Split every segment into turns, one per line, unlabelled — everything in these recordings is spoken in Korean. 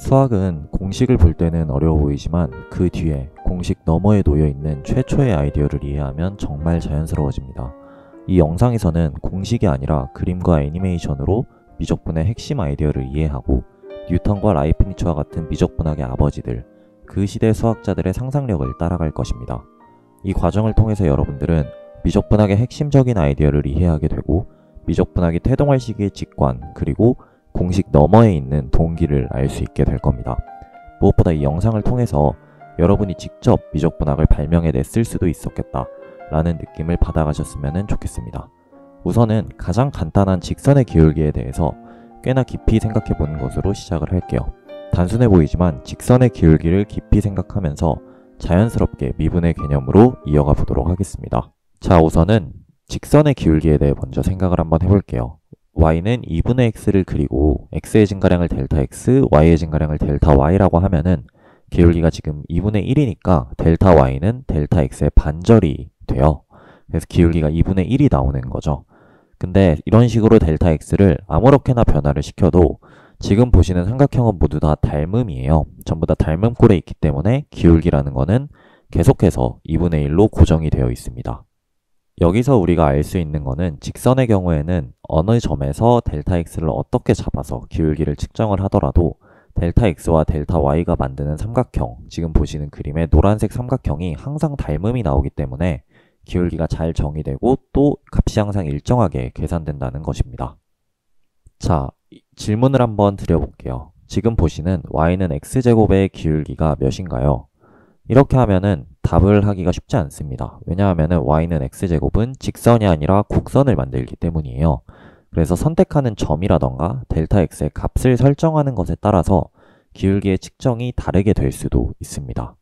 수학은 공식을 볼 때는 어려워 보이지만 그 뒤에 공식 너머에 놓여있는 최초의 아이디어를 이해하면 정말 자연스러워집니다. 이 영상에서는 공식이 아니라 그림과 애니메이션으로 미적분의 핵심 아이디어를 이해하고 뉴턴과 라이프니츠와 같은 미적분학의 아버지들, 그 시대 수학자들의 상상력을 따라갈 것입니다. 이 과정을 통해서 여러분들은 미적분학의 핵심적인 아이디어를 이해하게 되고 미적분학이 태동할 시기의 직관, 그리고 공식 너머에 있는 동기를 알 수 있게 될 겁니다. 무엇보다 이 영상을 통해서 여러분이 직접 미적분학을 발명해냈을 수도 있었겠다 라는 느낌을 받아가셨으면 좋겠습니다. 우선은 가장 간단한 직선의 기울기에 대해서 꽤나 깊이 생각해보는 것으로 시작을 할게요. 단순해 보이지만 직선의 기울기를 깊이 생각하면서 자연스럽게 미분의 개념으로 이어가 보도록 하겠습니다. 자, 우선은 직선의 기울기에 대해 먼저 생각을 한번 해볼게요. y는 2분의 x를 그리고 x의 증가량을 델타 x, y의 증가량을 델타 y라고 하면은 기울기가 지금 2분의 1이니까 델타 y는 델타 x의 반절이 돼요. 그래서 기울기가 2분의 1이 나오는 거죠. 근데 이런 식으로 델타 x를 아무렇게나 변화를 시켜도 지금 보시는 삼각형은 모두 다 닮음이에요. 전부 다 닮음꼴에 있기 때문에 기울기라는 거는 계속해서 2분의 1로 고정이 되어 있습니다. 여기서 우리가 알 수 있는 거는 직선의 경우에는 어느 점에서 델타 x를 어떻게 잡아서 기울기를 측정을 하더라도 델타 x와 델타 y가 만드는 삼각형, 지금 보시는 그림의 노란색 삼각형이 항상 닮음이 나오기 때문에 기울기가 잘 정의되고 또 값이 항상 일정하게 계산된다는 것입니다. 자, 질문을 한번 드려볼게요. 지금 보시는 y는 x제곱의 기울기가 몇인가요? 이렇게 하면은 답을 하기가 쉽지 않습니다. 왜냐하면 y는 x제곱은 직선이 아니라 곡선을 만들기 때문이에요. 그래서 선택하는 점이라던가 델타 x의 값을 설정하는 것에 따라서 기울기의 측정이 다르게 될 수도 있습니다.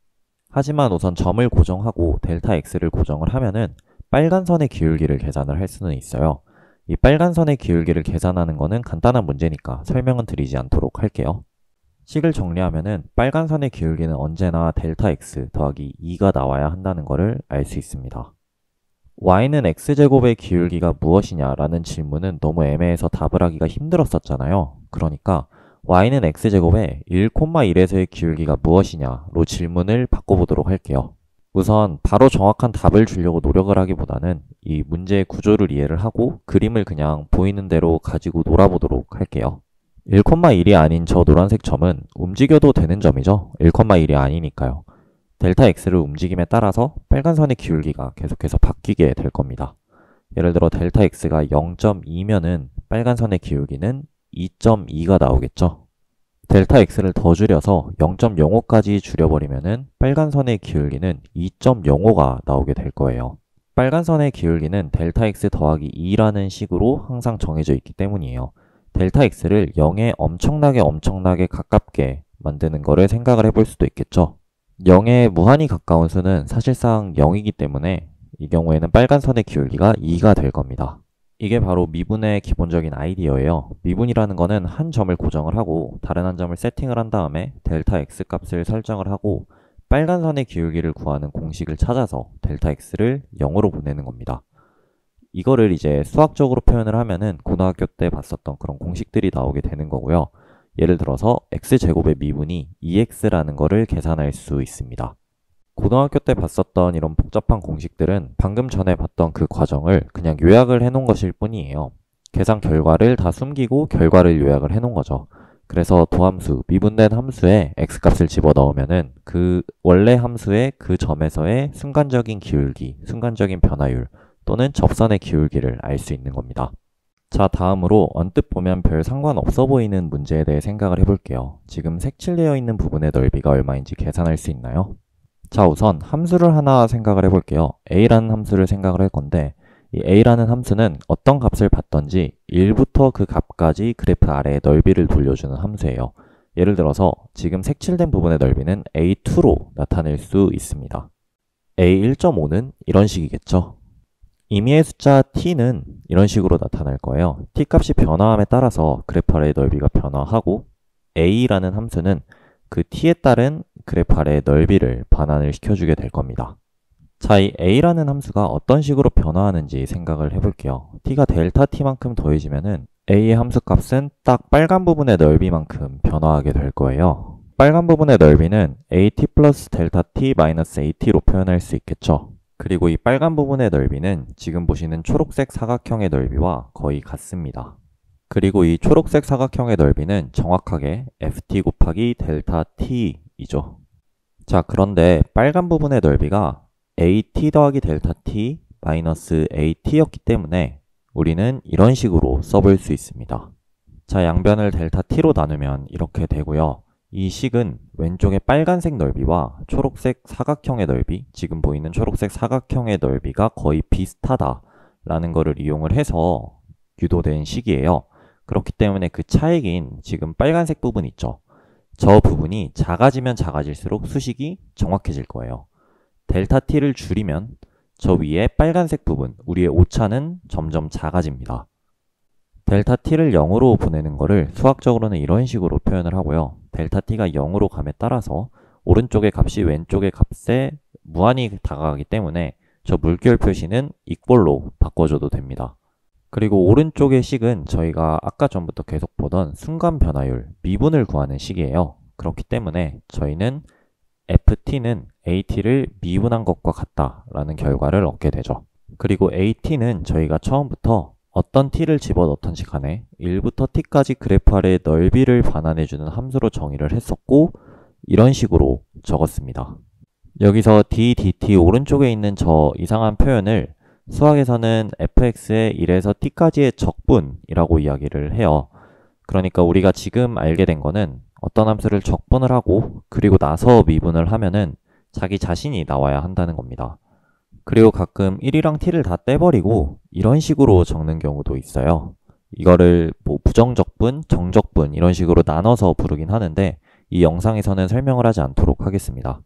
하지만 우선 점을 고정하고 델타 x를 고정을 하면은 빨간 선의 기울기를 계산을 할 수는 있어요. 이 빨간 선의 기울기를 계산하는 거는 간단한 문제니까 설명은 드리지 않도록 할게요. 식을 정리하면은 빨간 선의 기울기는 언제나 델타 x 더하기 2가 나와야 한다는 것을 알 수 있습니다. y는 x제곱의 기울기가 무엇이냐 라는 질문은 너무 애매해서 답을 하기가 힘들었었잖아요. 그러니까 y는 x제곱의 1,1에서의 기울기가 무엇이냐로 질문을 바꿔보도록 할게요. 우선 바로 정확한 답을 주려고 노력을 하기보다는 이 문제의 구조를 이해를 하고 그림을 그냥 보이는 대로 가지고 놀아보도록 할게요. 1,1이 아닌 저 노란색 점은 움직여도 되는 점이죠. 1,1이 아니니까요. 델타 x를 움직임에 따라서 빨간 선의 기울기가 계속해서 바뀌게 될 겁니다. 예를 들어 델타 x가 0.2면은 빨간 선의 기울기는 2.2가 나오겠죠. 델타 x를 더 줄여서 0.05까지 줄여버리면은 빨간 선의 기울기는 2.05가 나오게 될 거예요. 빨간 선의 기울기는 델타 x 더하기 2라는 식으로 항상 정해져 있기 때문이에요. 델타 x를 0에 엄청나게 가깝게 만드는 거를 생각을 해볼 수도 있겠죠. 0에 무한히 가까운 수는 사실상 0이기 때문에 이 경우에는 빨간 선의 기울기가 2가 될 겁니다. 이게 바로 미분의 기본적인 아이디어예요. 미분이라는 거는 한 점을 고정을 하고 다른 한 점을 세팅을 한 다음에 델타 x 값을 설정을 하고 빨간 선의 기울기를 구하는 공식을 찾아서 델타 x를 0으로 보내는 겁니다. 이거를 이제 수학적으로 표현을 하면은 고등학교 때 봤었던 그런 공식들이 나오게 되는 거고요. 예를 들어서 x제곱의 미분이 2x라는 거를 계산할 수 있습니다. 고등학교 때 봤었던 이런 복잡한 공식들은 방금 전에 봤던 그 과정을 그냥 요약을 해놓은 것일 뿐이에요. 계산 결과를 다 숨기고 결과를 요약을 해놓은 거죠. 그래서 도함수, 미분된 함수에 x값을 집어넣으면은 그 원래 함수의 그 점에서의 순간적인 기울기, 순간적인 변화율 또는 접선의 기울기를 알 수 있는 겁니다. 자, 다음으로 언뜻 보면 별 상관없어 보이는 문제에 대해 생각을 해볼게요. 지금 색칠되어 있는 부분의 넓이가 얼마인지 계산할 수 있나요? 자, 우선 함수를 하나 생각을 해볼게요. a라는 함수를 생각을 할 건데 이 a라는 함수는 어떤 값을 받던지 1부터 그 값까지 그래프 아래의 넓이를 돌려주는 함수예요. 예를 들어서 지금 색칠된 부분의 넓이는 a2로 나타낼 수 있습니다. a1.5는 이런 식이겠죠. 임의의 숫자 t는 이런 식으로 나타날 거예요. t 값이 변화함에 따라서 그래프 아래의 넓이가 변화하고 a라는 함수는 그 t에 따른 그래프 아래의 넓이를 반환을 시켜주게 될 겁니다. 자, 이 a라는 함수가 어떤 식으로 변화하는지 생각을 해볼게요. t가 델타 t만큼 더해지면은 a의 함수 값은 딱 빨간 부분의 넓이만큼 변화하게 될 거예요. 빨간 부분의 넓이는 AT 플러스 델타 T 마이너스 AT로 표현할 수 있겠죠. 그리고 이 빨간 부분의 넓이는 지금 보시는 초록색 사각형의 넓이와 거의 같습니다. 그리고 이 초록색 사각형의 넓이는 정확하게 FT 곱하기 델타 T이죠. 자, 그런데 빨간 부분의 넓이가 AT 더하기 델타 T 마이너스 AT였기 때문에 우리는 이런 식으로 써볼 수 있습니다. 자, 양변을 델타 T로 나누면 이렇게 되고요. 이 식은 왼쪽의 빨간색 넓이와 초록색 사각형의 넓이, 지금 보이는 초록색 사각형의 넓이가 거의 비슷하다라는 것을 이용을 해서 유도된 식이에요. 그렇기 때문에 그 차익인 지금 빨간색 부분 있죠. 저 부분이 작아지면 작아질수록 수식이 정확해질 거예요. 델타 T를 줄이면 저 위에 빨간색 부분, 우리의 오차는 점점 작아집니다. 델타 T를 0으로 보내는 거를 수학적으로는 이런 식으로 표현을 하고요. 델타 T가 0으로 감에 따라서 오른쪽의 값이 왼쪽의 값에 무한히 다가가기 때문에 저 물결 표시는 이꼴로 바꿔줘도 됩니다. 그리고 오른쪽의 식은 저희가 아까 전부터 계속 보던 순간 변화율, 미분을 구하는 식이에요. 그렇기 때문에 저희는 FT는 AT를 미분한 것과 같다라는 결과를 얻게 되죠. 그리고 AT는 저희가 처음부터 어떤 t를 집어넣던지 간에 1부터 t까지 그래프 아래의 넓이를 반환해주는 함수로 정의를 했었고 이런 식으로 적었습니다. 여기서 d, dt 오른쪽에 있는 저 이상한 표현을 수학에서는 fx의 1에서 t까지의 적분이라고 이야기를 해요. 그러니까 우리가 지금 알게 된 거는 어떤 함수를 적분을 하고 그리고 나서 미분을 하면은 자기 자신이 나와야 한다는 겁니다. 그리고 가끔 1이랑 t를 다 떼버리고 이런 식으로 적는 경우도 있어요. 이거를 뭐 부정적분, 정적분 이런 식으로 나눠서 부르긴 하는데 이 영상에서는 설명을 하지 않도록 하겠습니다.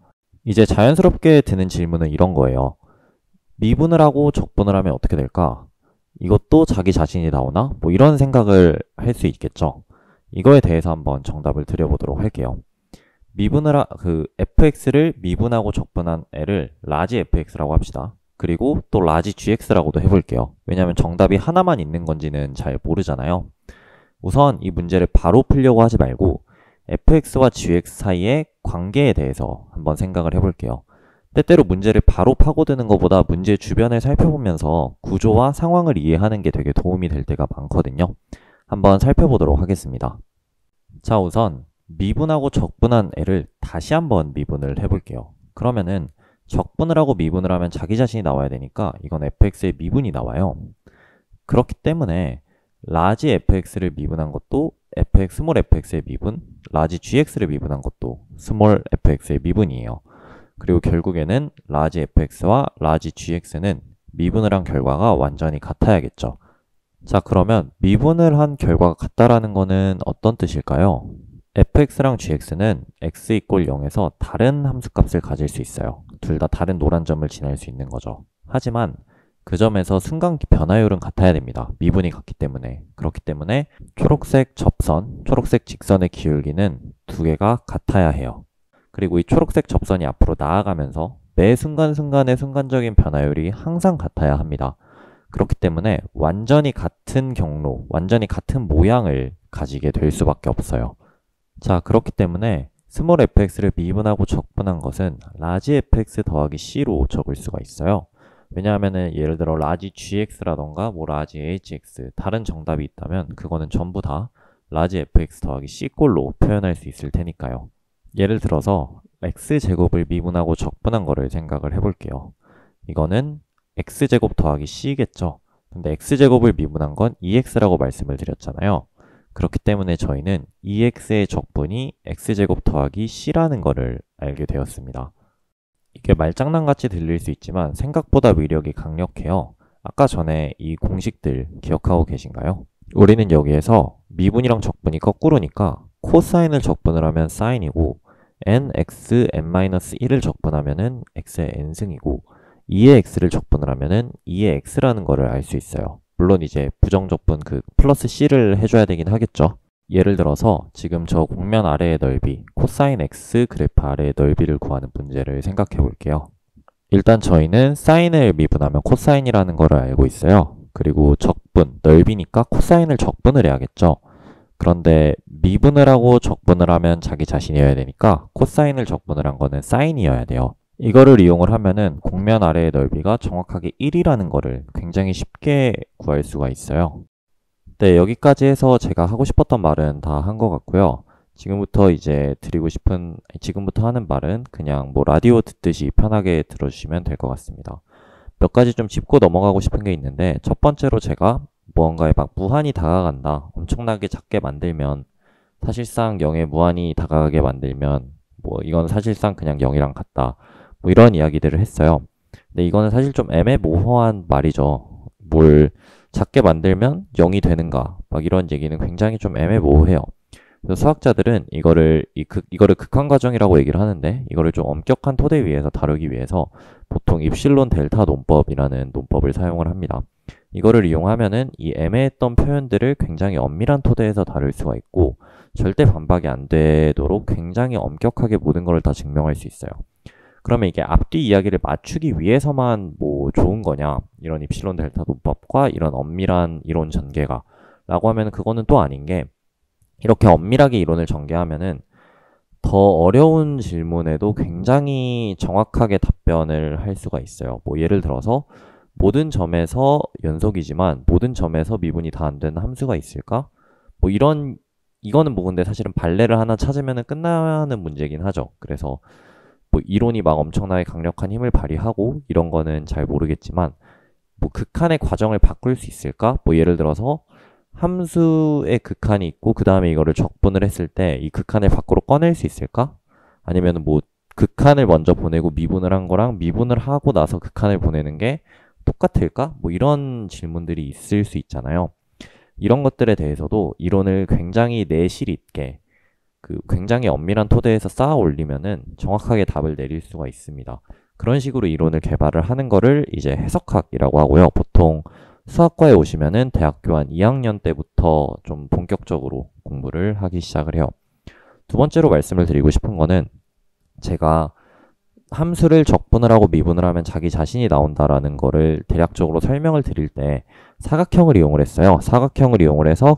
이제 자연스럽게 드는 질문은 이런 거예요. 미분을 하고 적분을 하면 어떻게 될까? 이것도 자기 자신이 나오나? 뭐 이런 생각을 할 수 있겠죠. 이거에 대해서 한번 정답을 드려보도록 할게요. fx를 미분하고 적분한 애를 라지 fx라고 합시다. 그리고 또 라지 gx라고도 해볼게요. 왜냐하면 정답이 하나만 있는 건지는 잘 모르잖아요. 우선 이 문제를 바로 풀려고 하지 말고 fx와 gx 사이의 관계에 대해서 한번 생각을 해볼게요. 때때로 문제를 바로 파고드는 것보다 문제 주변을 살펴보면서 구조와 상황을 이해하는 게 되게 도움이 될 때가 많거든요. 한번 살펴보도록 하겠습니다. 자, 우선 미분하고 적분한 애를 다시 한번 미분을 해볼게요. 그러면은 적분을 하고 미분을 하면 자기 자신이 나와야 되니까 이건 fx의 미분이 나와요. 그렇기 때문에 라지 fx를 미분한 것도 스몰 fx의 미분, 라지 gx를 미분한 것도 스몰 fx의 미분이에요. 그리고 결국에는 라지 fx와 라지 gx는 미분을 한 결과가 완전히 같아야겠죠. 자, 그러면 미분을 한 결과가 같다라는 거는 어떤 뜻일까요? fx랑 gx는 x 이꼴 0에서 다른 함수값을 가질 수 있어요. 둘 다 다른 노란 점을 지날 수 있는 거죠. 하지만 그 점에서 순간 변화율은 같아야 됩니다. 미분이 같기 때문에. 그렇기 때문에 초록색 접선, 초록색 직선의 기울기는 두 개가 같아야 해요. 그리고 이 초록색 접선이 앞으로 나아가면서 매 순간순간의 순간적인 변화율이 항상 같아야 합니다. 그렇기 때문에 완전히 같은 경로, 완전히 같은 모양을 가지게 될 수밖에 없어요. 자, 그렇기 때문에 스몰 fx를 미분하고 적분한 것은 라지 fx 더하기 c로 적을 수가 있어요. 왜냐하면은 예를 들어 라지 gx라던가 뭐 라지 hx 다른 정답이 있다면 그거는 전부 다 라지 fx 더하기 c꼴로 표현할 수 있을 테니까요. 예를 들어서 x제곱을 미분하고 적분한 거를 생각을 해볼게요. 이거는 x제곱 더하기 c겠죠. 근데 x제곱을 미분한 건 2x라고 말씀을 드렸잖아요. 그렇기 때문에 저희는 2x의 적분이 x제곱 더하기 c라는 거를 알게 되었습니다. 이게 말장난같이 들릴 수 있지만 생각보다 위력이 강력해요. 아까 전에 이 공식들 기억하고 계신가요? 우리는 여기에서 미분이랑 적분이 거꾸로니까 코사인을 적분을 하면 사인이고 nx, n-1을 적분하면은 x의 n승이고 2의 x를 적분을 하면은 2의 x라는 거를 알 수 있어요. 물론 이제 부정적분 플러스 c를 해줘야 되긴 하겠죠. 예를 들어서 지금 저 곡면 아래의 넓이, 코사인 x 그래프 아래의 넓이를 구하는 문제를 생각해 볼게요. 일단 저희는 사인을 미분하면 코사인이라는 거를 알고 있어요. 그리고 적분, 넓이니까 코사인을 적분을 해야겠죠. 그런데 미분을 하고 적분을 하면 자기 자신이어야 되니까 코사인을 적분을 한 거는 사인이어야 돼요. 이거를 이용을 하면은 곡면 아래의 넓이가 정확하게 1이라는 거를 굉장히 쉽게 구할 수가 있어요. 네, 여기까지 해서 제가 하고 싶었던 말은 다 한 것 같고요. 지금부터 하는 말은 그냥 뭐 라디오 듣듯이 편하게 들어주시면 될 것 같습니다. 몇 가지 좀 짚고 넘어가고 싶은 게 있는데, 첫 번째로 제가 무언가에 막 무한히 다가간다, 엄청나게 작게 만들면, 사실상 0에 무한히 다가가게 만들면 뭐 이건 사실상 그냥 0이랑 같다, 뭐 이런 이야기들을 했어요. 근데 이거는 사실 좀 애매모호한 말이죠. 뭘 작게 만들면 0이 되는가, 막 이런 얘기는 굉장히 좀 애매모호해요. 그래서 수학자들은 이거를 극한 과정이라고 얘기를 하는데, 이거를 좀 엄격한 토대 위에서 다루기 위해서 보통 입실론 델타 논법이라는 논법을 사용을 합니다. 이거를 이용하면은 이 애매했던 표현들을 굉장히 엄밀한 토대에서 다룰 수가 있고, 절대 반박이 안 되도록 굉장히 엄격하게 모든 걸 다 증명할 수 있어요. 그러면 이게 앞뒤 이야기를 맞추기 위해서만 뭐 좋은 거냐, 이런 입실론 델타 논법과 이런 엄밀한 이론 전개가 라고 하면 그거는 또 아닌 게, 이렇게 엄밀하게 이론을 전개하면은 더 어려운 질문에도 굉장히 정확하게 답변을 할 수가 있어요. 뭐 예를 들어서 모든 점에서 연속이지만 모든 점에서 미분이 다 안 되는 함수가 있을까? 뭐 이거는 뭐 근데 사실은 발레를 하나 찾으면은 끝나는 문제긴 하죠. 그래서 뭐 이론이 막 엄청나게 강력한 힘을 발휘하고 이런 거는 잘 모르겠지만, 뭐 극한의 과정을 바꿀 수 있을까? 뭐 예를 들어서 함수의 극한이 있고 그 다음에 이거를 적분을 했을 때 이 극한을 밖으로 꺼낼 수 있을까? 아니면 뭐 극한을 먼저 보내고 미분을 한 거랑 미분을 하고 나서 극한을 보내는 게 똑같을까? 뭐 이런 질문들이 있을 수 있잖아요. 이런 것들에 대해서도 이론을 굉장히 내실 있게 굉장히 엄밀한 토대에서 쌓아 올리면은 정확하게 답을 내릴 수가 있습니다. 그런 식으로 이론을 개발을 하는 거를 이제 해석학이라고 하고요. 보통 수학과에 오시면은 대학교 한 2학년 때부터 좀 본격적으로 공부를 하기 시작을 해요. 두 번째로 말씀을 드리고 싶은 거는, 제가 함수를 적분을 하고 미분을 하면 자기 자신이 나온다라는 거를 대략적으로 설명을 드릴 때 사각형을 이용을 했어요. 사각형을 이용을 해서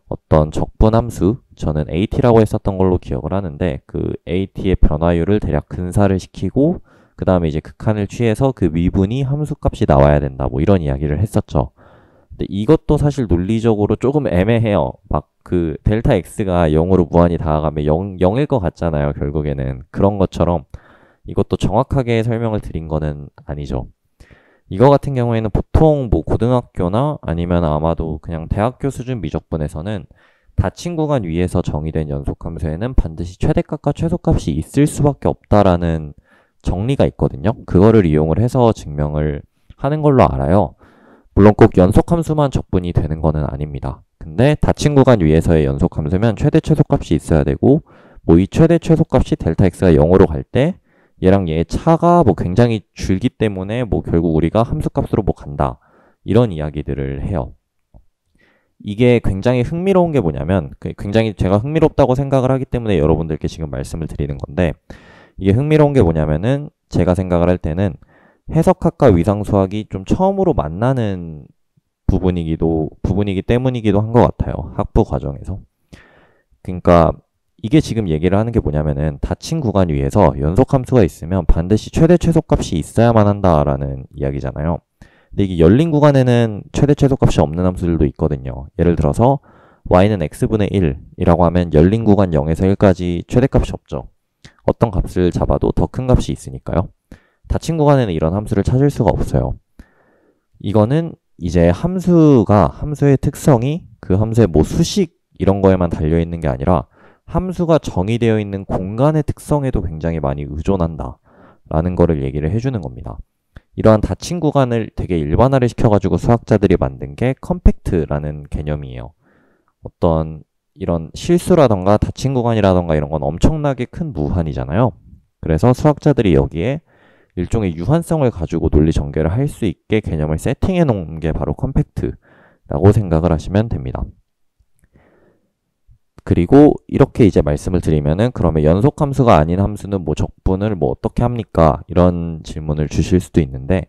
어떤 적분 함수, 저는 AT라고 했었던 걸로 기억을 하는데, 그 AT의 변화율을 대략 근사를 시키고 그 다음에 이제 극한을 취해서 그 미분이 함수값이 나와야 된다, 뭐 이런 이야기를 했었죠. 근데 이것도 사실 논리적으로 조금 애매해요. 막 델타 x가 0으로 무한히 다가가면 0일 것 같잖아요. 결국에는 그런 것처럼 이것도 정확하게 설명을 드린 거는 아니죠. 이거 같은 경우에는 보통 뭐 고등학교나 아니면 아마도 그냥 대학교 수준 미적분에서는 닫힌 구간 위에서 정의된 연속함수에는 반드시 최대값과 최소값이 있을 수밖에 없다라는 정리가 있거든요. 그거를 이용을 해서 증명을 하는 걸로 알아요. 물론 꼭 연속함수만 적분이 되는 거는 아닙니다. 근데 닫힌 구간 위에서의 연속함수면 최대 최소값이 있어야 되고, 뭐 이 최대 최소값이 델타 x가 0으로 갈 때 얘랑 얘의 차가 뭐 굉장히 줄기 때문에 뭐 결국 우리가 함수값으로 뭐 간다, 이런 이야기들을 해요. 이게 굉장히 흥미로운 게 뭐냐면, 굉장히 제가 흥미롭다고 생각을 하기 때문에 여러분들께 지금 말씀을 드리는 건데, 이게 흥미로운 게 뭐냐면은 제가 생각을 할 때는 해석학과 위상수학이 좀 처음으로 만나는 부분이기 때문이기도 한 것 같아요. 학부 과정에서. 그러니까 이게 지금 얘기를 하는 게 뭐냐면은 닫힌 구간 위에서 연속함수가 있으면 반드시 최대 최소값이 있어야만 한다라는 이야기잖아요. 근데 이게 열린 구간에는 최대 최소값이 없는 함수들도 있거든요. 예를 들어서 y는 x분의 1이라고 하면 열린 구간 0에서 1까지 최대값이 없죠. 어떤 값을 잡아도 더 큰 값이 있으니까요. 닫힌 구간에는 이런 함수를 찾을 수가 없어요. 이거는 이제 함수의 특성이 그 함수의 뭐 수식 이런 거에만 달려있는 게 아니라 함수가 정의되어 있는 공간의 특성에도 굉장히 많이 의존한다 라는 거를 얘기를 해주는 겁니다. 이러한 닫힌 구간을 되게 일반화를 시켜가지고 수학자들이 만든 게 컴팩트라는 개념이에요. 어떤 이런 실수라던가 닫힌 구간이라던가 이런 건 엄청나게 큰 무한이잖아요. 그래서 수학자들이 여기에 일종의 유한성을 가지고 논리 전개를 할 수 있게 개념을 세팅해 놓은 게 바로 컴팩트라고 생각을 하시면 됩니다. 그리고 이렇게 이제 말씀을 드리면은, 그러면 연속함수가 아닌 함수는 뭐 적분을 뭐 어떻게 합니까? 이런 질문을 주실 수도 있는데,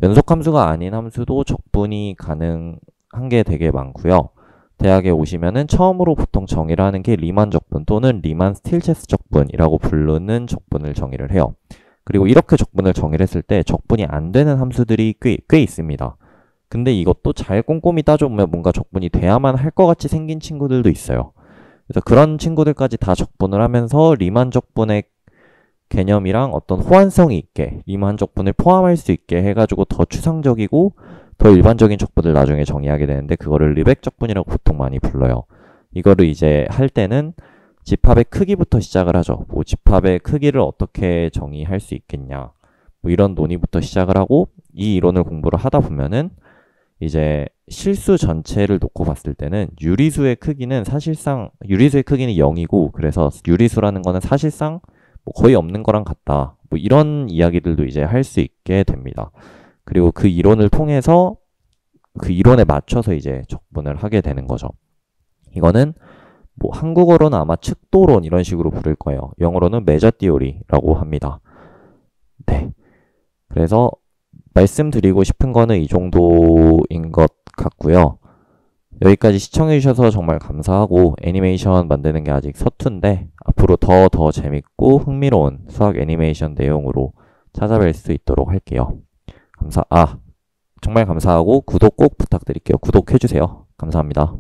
연속함수가 아닌 함수도 적분이 가능한 게 되게 많고요. 대학에 오시면은 처음으로 보통 정의를 하는 게 리만 적분 또는 리만 스틸체스 적분이라고 부르는 적분을 정의를 해요. 그리고 이렇게 적분을 정의를 했을 때 적분이 안 되는 함수들이 꽤 있습니다. 근데 이것도 잘 꼼꼼히 따져보면 뭔가 적분이 돼야만 할 것 같이 생긴 친구들도 있어요. 그래서 그런 친구들까지 다 적분을 하면서 리만 적분의 개념이랑 어떤 호환성이 있게 리만 적분을 포함할 수 있게 해가지고 더 추상적이고 더 일반적인 적분을 나중에 정의하게 되는데 그거를 르벡 적분이라고 보통 많이 불러요. 이거를 이제 할 때는 집합의 크기부터 시작을 하죠. 뭐 집합의 크기를 어떻게 정의할 수 있겠냐. 뭐 이런 논의부터 시작을 하고 이 이론을 공부를 하다 보면은 이제 실수 전체를 놓고 봤을 때는 유리수의 크기는 사실상 유리수의 크기는 0이고 그래서 유리수라는 거는 사실상 뭐 거의 없는 거랑 같다. 뭐 이런 이야기들도 이제 할 수 있게 됩니다. 그리고 그 이론을 통해서 그 이론에 맞춰서 이제 적분을 하게 되는 거죠. 이거는 뭐 한국어로는 아마 측도론 이런 식으로 부를 거예요. 영어로는 메저 티오리라고 합니다. 네. 그래서 말씀드리고 싶은 거는 이 정도인 것 같고요. 여기까지 시청해주셔서 정말 감사하고 애니메이션 만드는 게 아직 서툰데 앞으로 더 재밌고 흥미로운 수학 애니메이션 내용으로 찾아뵐 수 있도록 할게요. 정말 감사하고 구독 꼭 부탁드릴게요. 구독해주세요. 감사합니다.